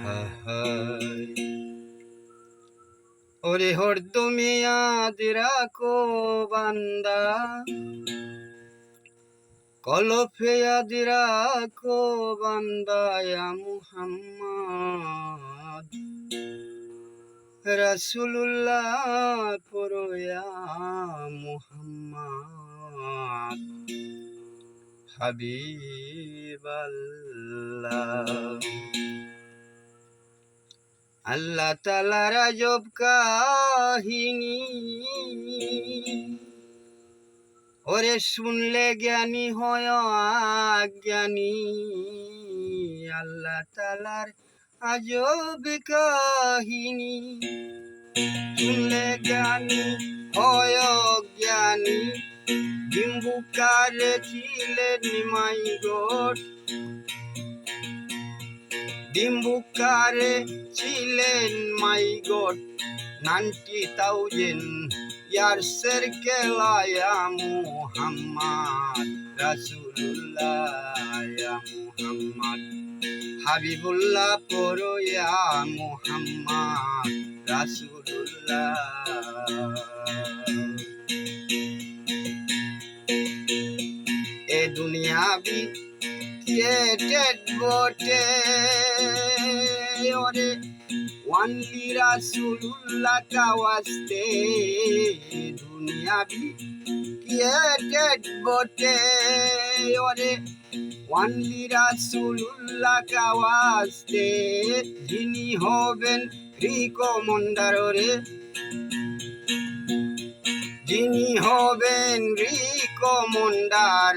হায় ওরে হরদমে ইয়াদ রাখো বান্দা, কলফে ইয়াদ রাখো বান্দা, ইয়া মুহাম্মদ রাসূলুল্লাহ পড়ো ইয়া মুহাম্মদ হাবিবাল্লাহ। আল্লাহ তাআলার আজব কাহিনী ওরে শুনলে জ্ঞানী হয় অজ্ঞানী। আল্লাহ তাআলার আজব কাহিনী শুনলে জ্ঞানী হয় অজ্ঞানী। ডিম্বুকারে ছিলেন মাই গড, ডিম্বুকারে ছিলেন মাই গড 90,000 ইয়ার্সের কেলায়া মুহাম্মদ রাসূলুল্লাহ ইয়া মুহাম্মদ হাবিবুল্লাহ পড়ো ইয়া মুহাম্মদ রাসূলুল্লাহ। এ দুনিয়াবি ক্রিয়েটেড বটে ওরে ওয়ানলি রাসূলুল্লাহ কা ওয়াস্তে। দুনিয়াবি ক্রিয়েটেড বটে ওরে ওয়ানলি রাসূলুল্লাহ কা ওয়াস্তে। যিনি হবেন রিকমান্ডার ওরে, যিনি হবেন রিকমান্ডার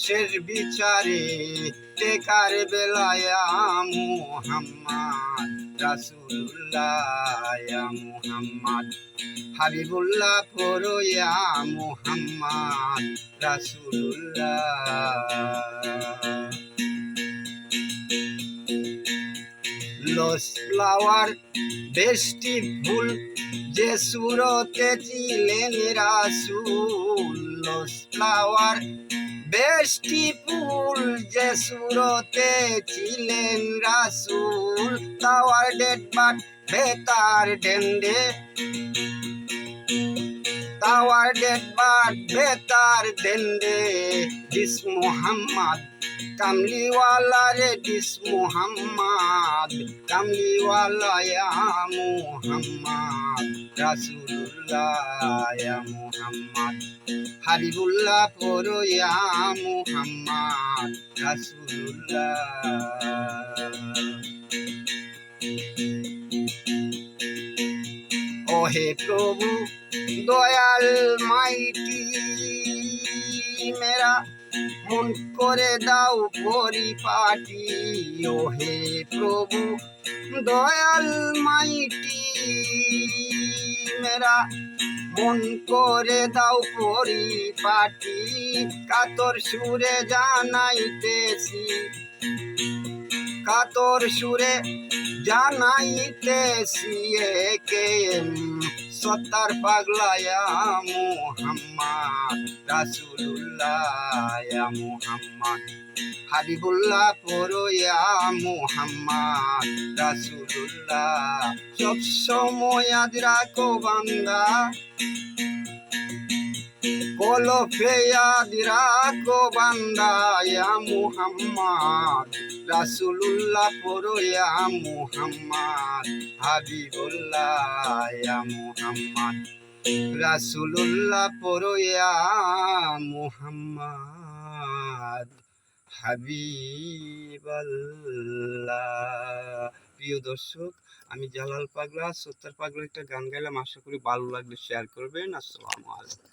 শেষ বিচারে টেকার বেলায়া মুহাম্মদ রাসূলুল্লাহ ইয়া মুহাম্মদ হাবিবুল্লাহ পড়ো ইয়া মুহাম্মদ রাসূলুল্লাহ। লস ফ্লাওয়ার বেস্টি ফুল যে সুরতে ছিলেন রাসূল। লস ফ্লাওয়ার বেস্টি ফুল যে সুরতে ছিলেন রাসূল। তাওয়ার ডেড বাট বেতার ডেন্ডে, তাওয়ার ডেড বাট বেতার ডেন্ডে। দিস মুহাম্মদ কামলিওয়ালা রে, দিস মুহাম্মদ কামলিওয়ালা ইয়া মুহাম্মদ রাসূলুল্লাহ ইয়া মুহাম্মদ হাবিবুল্লাহ পড়ো ইয়া মুহাম্মদ রাসূলুল্লাহ। ও হে প্রভু দয়াল মাইটি মেরা মন করে দাও পরিপাটি। ও হে প্রভু দয়াল মাইটি মেরা মন করে দাও পরিপাটি। কাতর সুরে জানাইতেছি, কাতর সুরে জানাইতেছি একে সত্তার পাগলা ইয়া মুহাম্মদ রাসূলুল্লাহ ইয়া মুহাম্মদ হাবিবুল্লাহ পড়ো ইয়া মুহাম্মদ রাসূলুল্লাহ। সব সময় ইয়াদ রাখো বান্দা, কলফে ইয়াদ রাখো বান্দা, ইয়া মুহাম্মদ রাসূলুল্লাহ পড়ো ইয়া মুহাম্মদ হাবিবুল্লাহ ইয়া মুহাম্মদ রাসূলুল্লাহ পড়ো ইয়া মুহাম্মদ হাবিবাল্লাহ। প্রিয় দর্শক, আমি জালাল পাগলা সত্তার পাগলা একটা গান গাইলাম, আশা করি ভালো লাগলে শেয়ার করবেন। আসসালামু আলাইকুম।